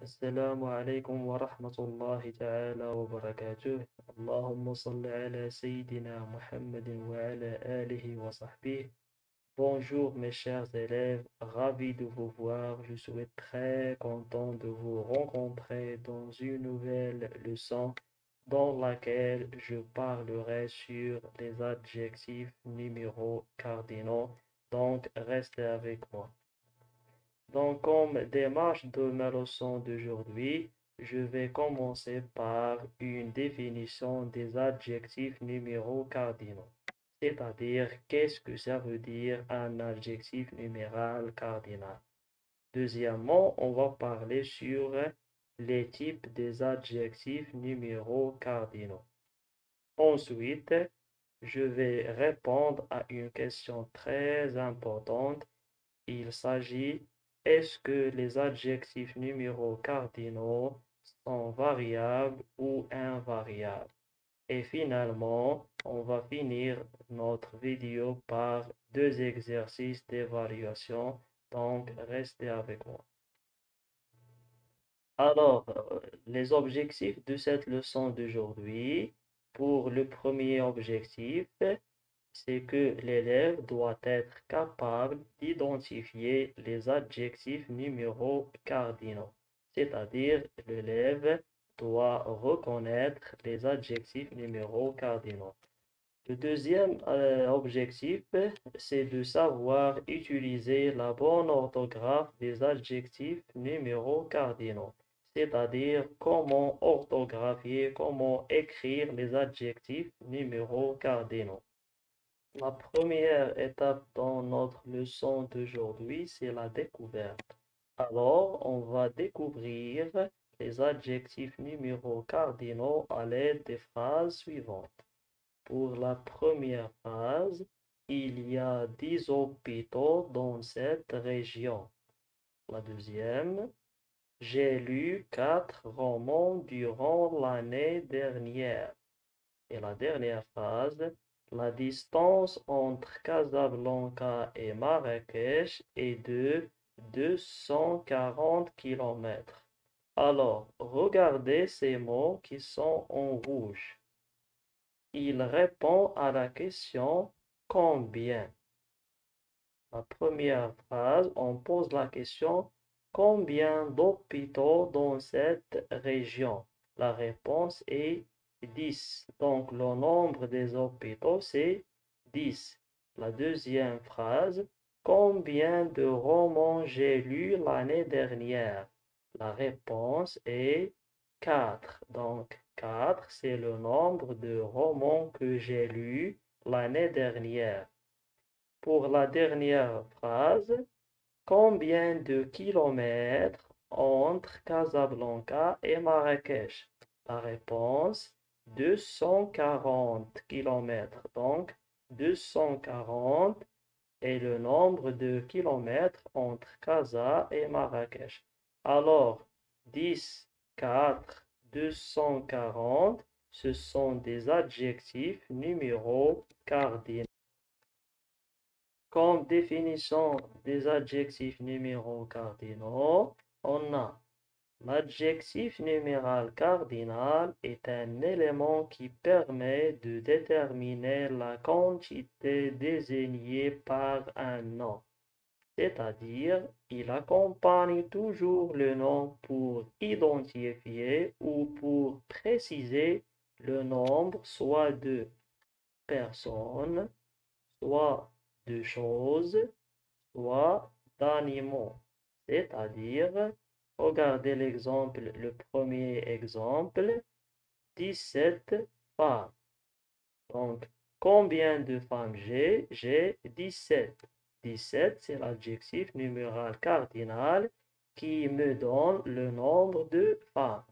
السلام عليكم ورحمة الله تعالى وبركاته. اللهم صل على سيدنا محمد وعلى آله وصحبه. Bonjour mes chers élèves, ravi de vous voir. Je suis très content de vous rencontrer dans une nouvelle leçon dans laquelle je parlerai sur les adjectifs numéros cardinaux. Donc, restez avec moi. Donc, comme démarche de ma leçon d'aujourd'hui, je vais commencer par une définition des adjectifs numéros cardinaux. C'est-à-dire, qu'est-ce que ça veut dire un adjectif numéral cardinal? Deuxièmement, on va parler sur les types des adjectifs numéros cardinaux. Ensuite, je vais répondre à une question très importante. Il s'agit, est-ce que les adjectifs numéros cardinaux sont variables ou invariables? Et finalement, on va finir notre vidéo par deux exercices d'évaluation. Donc, restez avec moi. Alors, les objectifs de cette leçon d'aujourd'hui. Pour le premier objectif, c'est que l'élève doit être capable d'identifier les adjectifs numéros cardinaux. C'est-à-dire, l'élève doit reconnaître les adjectifs numéros cardinaux. Le deuxième objectif, c'est de savoir utiliser la bonne orthographe des adjectifs numéros cardinaux, c'est-à-dire comment orthographier, comment écrire les adjectifs numéros cardinaux. La première étape dans notre leçon d'aujourd'hui, c'est la découverte. Alors, on va découvrir les adjectifs numéros cardinaux à l'aide des phrases suivantes. Pour la première phrase, il y a 10 hôpitaux dans cette région. La deuxième, j'ai lu 4 romans durant l'année dernière. Et la dernière phrase, la distance entre Casablanca et Marrakech est de 240 km. Alors, regardez ces mots qui sont en rouge. Il répond à la question combien. La première phrase, on pose la question combien d'hôpitaux dans cette région? La réponse est 10. Donc le nombre des hôpitaux, c'est 10. La deuxième phrase, combien de romans j'ai lu l'année dernière? La réponse est 4. Donc 4, c'est le nombre de romans que j'ai lus l'année dernière. Pour la dernière phrase, combien de kilomètres entre Casablanca et Marrakech? La réponse, 240 kilomètres. Donc, 240 est le nombre de kilomètres entre Casa et Marrakech. Alors, 10, 4, 240, ce sont des adjectifs numéros cardinaux. Comme définition des adjectifs numéros cardinaux, on a l'adjectif numéral cardinal est un élément qui permet de déterminer la quantité désignée par un nom, c'est-à-dire il accompagne toujours le nom pour identifier ou pour préciser le nombre soit de personnes, soit de choses, soit d'animaux. C'est-à-dire, regardez l'exemple, le premier exemple, 17 femmes. Donc, combien de femmes j'ai? J'ai 17. 17, c'est l'adjectif numéral cardinal qui me donne le nombre de femmes.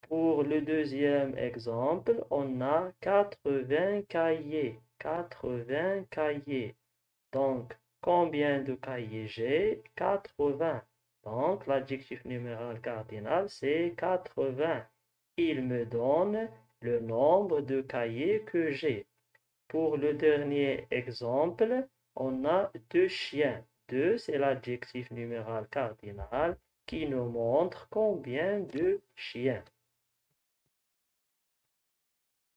Pour le deuxième exemple, on a 80 cahiers. 80 cahiers. Donc, combien de cahiers j'ai? 80. Donc, l'adjectif numéral cardinal, c'est 80. Il me donne le nombre de cahiers que j'ai. Pour le dernier exemple, on a deux chiens. Deux, c'est l'adjectif numéral cardinal qui nous montre combien de chiens.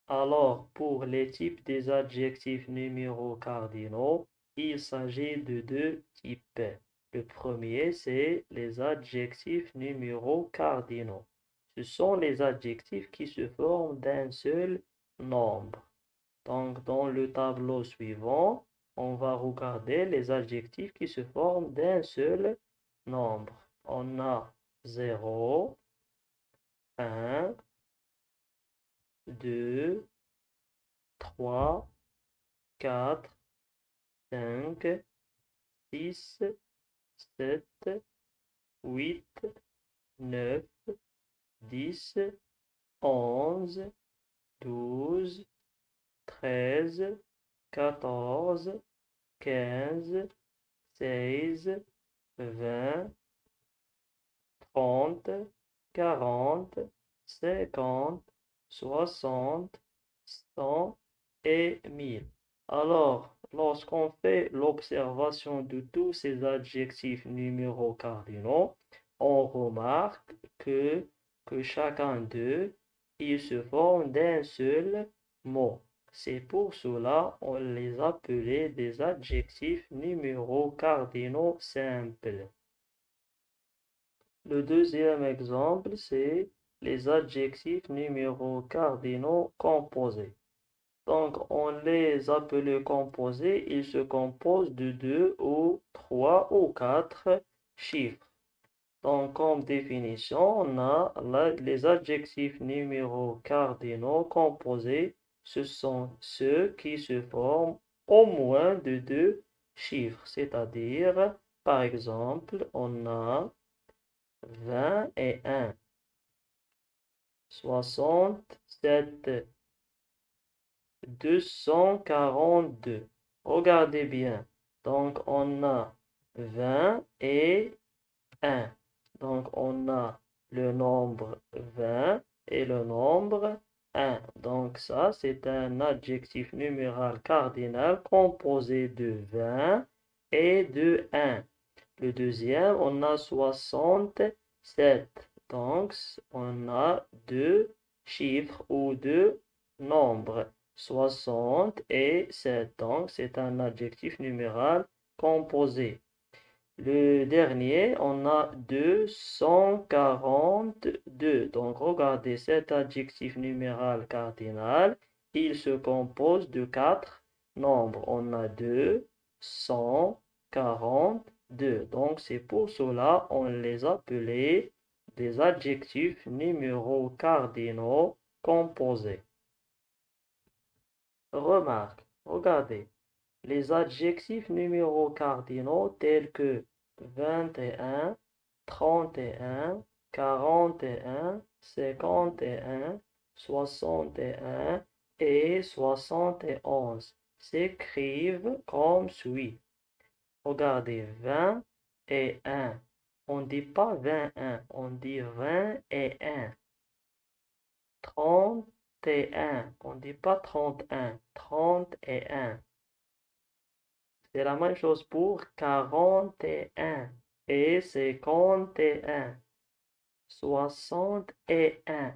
Alors, pour les types des adjectifs numéros cardinaux, il s'agit de deux types. Le premier, c'est les adjectifs numéros cardinaux. Ce sont les adjectifs qui se forment d'un seul nombre. Donc, dans le tableau suivant, on va regarder les adjectifs qui se forment d'un seul nombre. On a 0, 1, 2, 3, 4, 5, 6, 7, 8, 9, 10, 11, 12, 13, 14, 15, 16, 20, 30, 40, 50, 60, 100 et 1000. Alors, lorsqu'on fait l'observation de tous ces adjectifs numéros cardinaux, on remarque que chacun d'eux, il se forme d'un seul mot. C'est pour cela qu'on les appelait des adjectifs numéros cardinaux simples. Le deuxième exemple, c'est les adjectifs numéros cardinaux composés. Donc, on les appelle composés, ils se composent de 2 ou 3 ou 4 chiffres. Donc, comme définition, on a les adjectifs numéros cardinaux composés. Ce sont ceux qui se forment au moins de 2 chiffres. C'est-à-dire, par exemple, on a 21, 67, 242. Regardez bien. Donc, on a 20 et 1. Donc, on a le nombre 20 et le nombre 1. Donc, ça, c'est un adjectif numéral cardinal composé de 20 et de 1. Le deuxième, on a 67. Donc, on a deux chiffres ou deux nombres. 60 et 7. Donc, c'est un adjectif numéral composé. Le dernier, on a 242. Donc, regardez cet adjectif numéral cardinal. Il se compose de 4 nombres. On a 242. Donc, c'est pour cela on les appelait des adjectifs numéros cardinaux composés. Remarque, regardez. Les adjectifs numéros cardinaux tels que 21, 31, 41, 51, 61 et 71 s'écrivent comme suit. Regardez, 20 et 1. On ne dit pas 21, on dit 20 et 1. 31, on ne dit pas 31, 30 et 1. C'est la même chose pour 41 et 51, 61,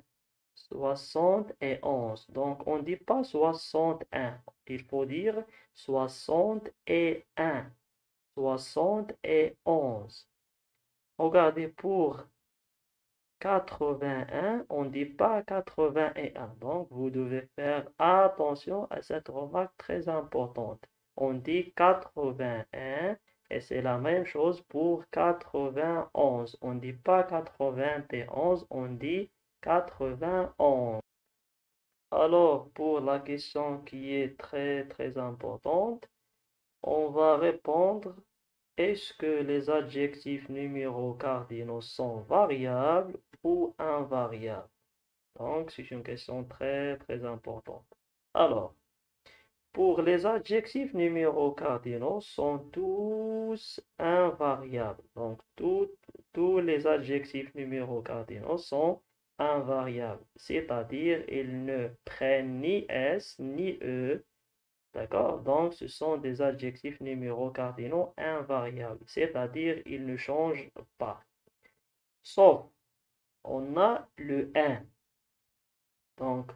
71. Donc, on ne dit pas 61. Il faut dire 61, 71. Regardez, pour 81, on ne dit pas 81. Donc, vous devez faire attention à cette remarque très importante. On dit 81 et c'est la même chose pour 91. On ne dit pas 91, on dit 91. Alors, pour la question qui est très importante, on va répondre: est-ce que les adjectifs numéros cardinaux sont variables ou invariables? Donc, c'est une question très importante. Alors, pour les adjectifs numéros cardinaux sont tous invariables. Donc, tous les adjectifs numéros cardinaux sont invariables. C'est-à-dire, ils ne prennent ni S ni E. D'accord? Donc, ce sont des adjectifs numéros cardinaux invariables. C'est-à-dire, ils ne changent pas. Sauf, on a le un. Donc,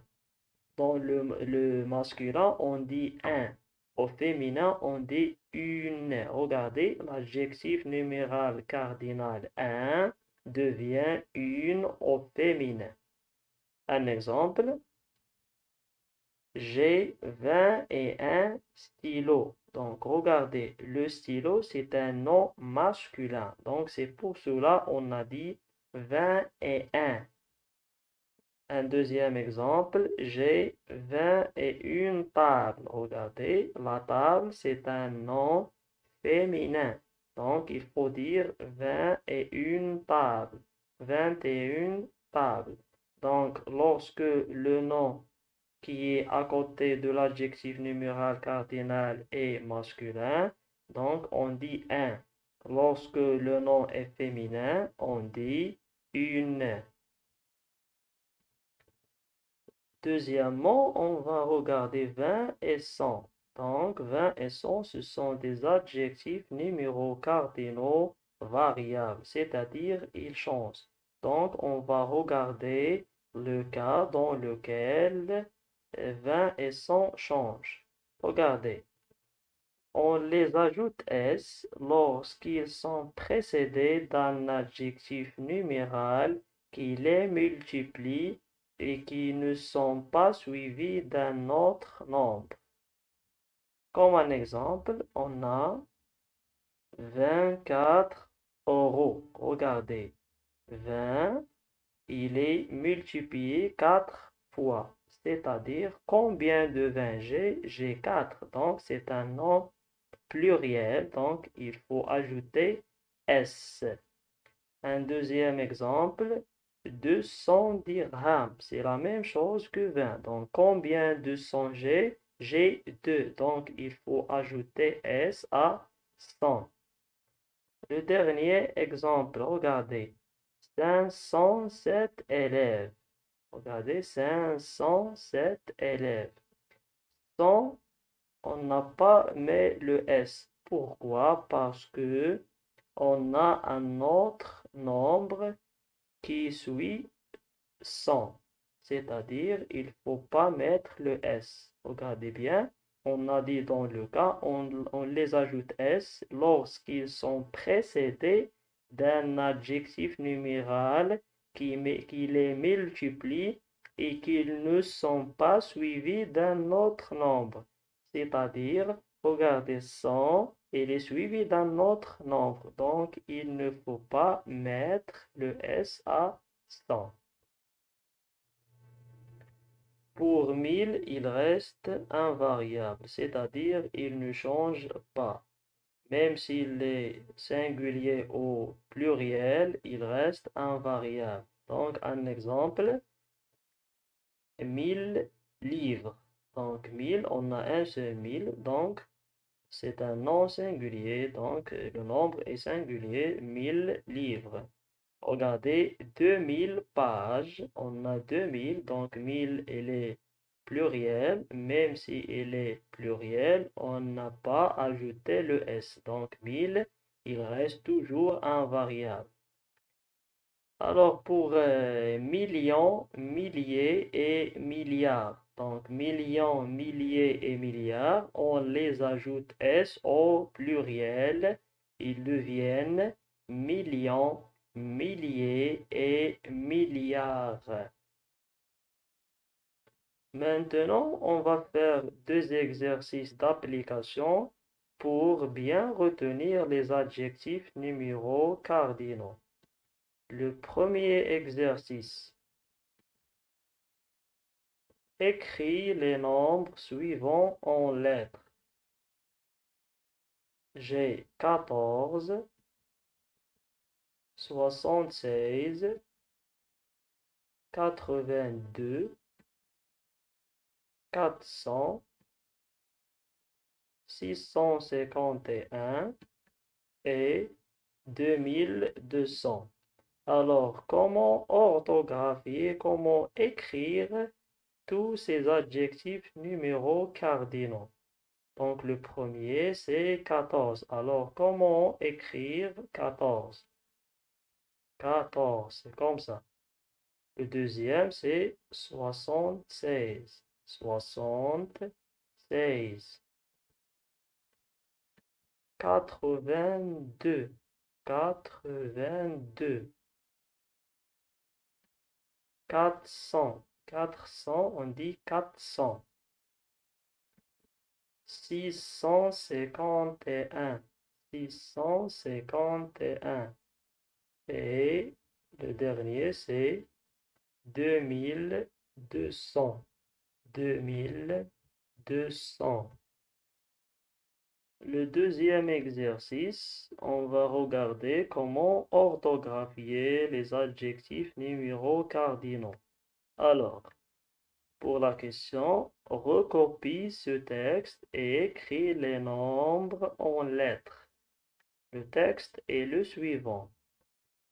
dans le masculin, on dit un. Au féminin, on dit une. Regardez, l'adjectif numéral cardinal un devient une au féminin. Un exemple, j'ai 21 stylos. Donc, regardez, le stylo, c'est un nom masculin. Donc, c'est pour cela on a dit 21. Un deuxième exemple, j'ai 21 tables. Regardez, la table, c'est un nom féminin. Donc, il faut dire 21 tables. 21 tables. Donc, lorsque le nom qui est à côté de l'adjectif numéral cardinal est masculin, donc on dit un. Lorsque le nom est féminin, on dit une. Deuxièmement, on va regarder 20 et 100. Donc, 20 et 100, ce sont des adjectifs numéros cardinaux variables, c'est-à-dire ils changent. Donc, on va regarder le cas dans lequel 20 et 100 changent. Regardez, on les ajoute S lorsqu'ils sont précédés d'un adjectif numéral qui les multiplie et qui ne sont pas suivis d'un autre nombre. Comme un exemple, on a 24 euros. Regardez, 20, il est multiplié 4 fois. C'est-à-dire, combien de 20 j'ai? J'ai 4. Donc, c'est un nombre pluriel. Donc, il faut ajouter S. Un deuxième exemple, 200 dirhams. C'est la même chose que 20. Donc, combien de 100 j'ai? J'ai 2. Donc, il faut ajouter S à 100. Le dernier exemple, regardez. 507 élèves. Regardez, 507 élèves. 100, on n'a pas mis le S. Pourquoi? Parce que on a un autre nombre qui suit 100. C'est-à-dire, il ne faut pas mettre le S. Regardez bien, on a dit dans le cas, on les ajoute S lorsqu'ils sont précédés d'un adjectif numéral qui les multiplie et qu'ils ne sont pas suivis d'un autre nombre. C'est-à-dire, regardez 100, il est suivi d'un autre nombre. Donc, il ne faut pas mettre le S à 100. Pour 1000, il reste invariable, c'est-à-dire il ne change pas. Même s'il est singulier ou pluriel, il reste invariable. Donc, un exemple, 1000 livres. Donc, 1000, on a un seul 1000, donc c'est un nom singulier, donc le nombre est singulier, 1000 livres. Regardez, 2000 pages, on a 2000, donc 1000 elle est pluriel, même si elle est pluriel, on n'a pas ajouté le S. Donc 1000, il reste toujours invariable. Alors pour millions, milliers et milliards. Donc millions, milliers et milliards, on les ajoute S au pluriel. Ils deviennent millions, milliers et milliards. Maintenant, on va faire deux exercices d'application pour bien retenir les adjectifs numéros cardinaux. Le premier exercice. Écris les nombres suivants en lettres. J'ai 14, 76, 82, 400, 651 et 2200. Alors, comment orthographier, comment écrire tous ces adjectifs numéros cardinaux? Donc, le premier, c'est 14. Alors, comment écrire 14? 14, c'est comme ça. Le deuxième, c'est 76. 76. 82. 82. 400. 400, on dit 400. 651. 651. Et le dernier, c'est 2200. 2200. Le deuxième exercice, on va regarder comment orthographier les adjectifs numéros cardinaux. Alors, pour la question, recopie ce texte et écris les nombres en lettres. Le texte est le suivant.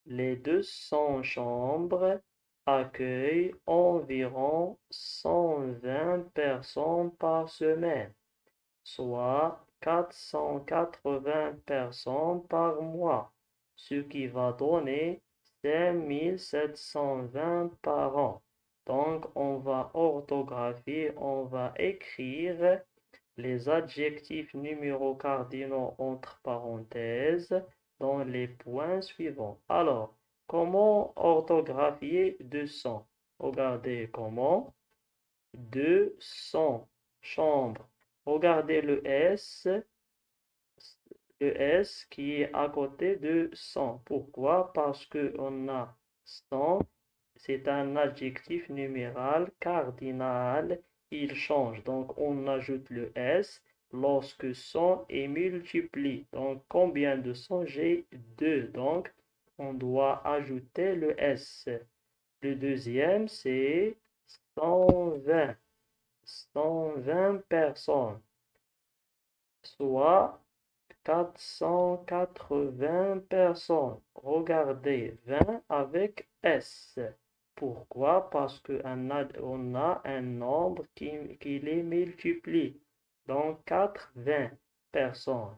Les 200 chambres accueillent environ 120 personnes par semaine, soit 480 personnes par mois, ce qui va donner 5720 par an. Donc, on va orthographier, on va écrire les adjectifs numéros cardinaux entre parenthèses dans les points suivants. Alors, comment orthographier 200? Regardez comment. 200 chambres. Regardez le S qui est à côté de 100. Pourquoi? Parce qu'on a 100, c'est un adjectif numéral cardinal, il change. Donc, on ajoute le S lorsque 100 est multiplié. Donc, combien de 100? J'ai 2. Donc, on doit ajouter le S. Le deuxième, c'est 120. 120 personnes, soit 480 personnes. Regardez, 20 avec S. Pourquoi? Parce qu'on a un nombre qui les multiplie. Donc, 80 personnes.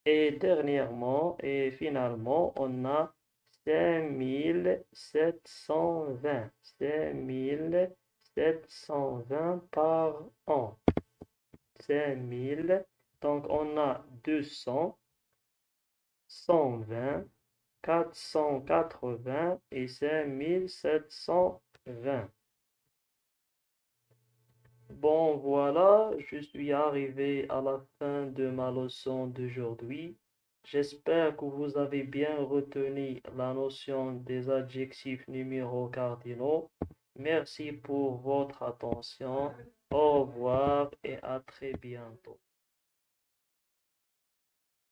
Et dernièrement, et finalement, on a 5720. 5720 par an. 5000. Donc, on a 200, 120, 480 et 5720. Bon, voilà, je suis arrivé à la fin de ma leçon d'aujourd'hui. J'espère que vous avez bien retenu la notion des adjectifs numéros cardinaux. Merci pour votre attention. Au revoir et à très bientôt.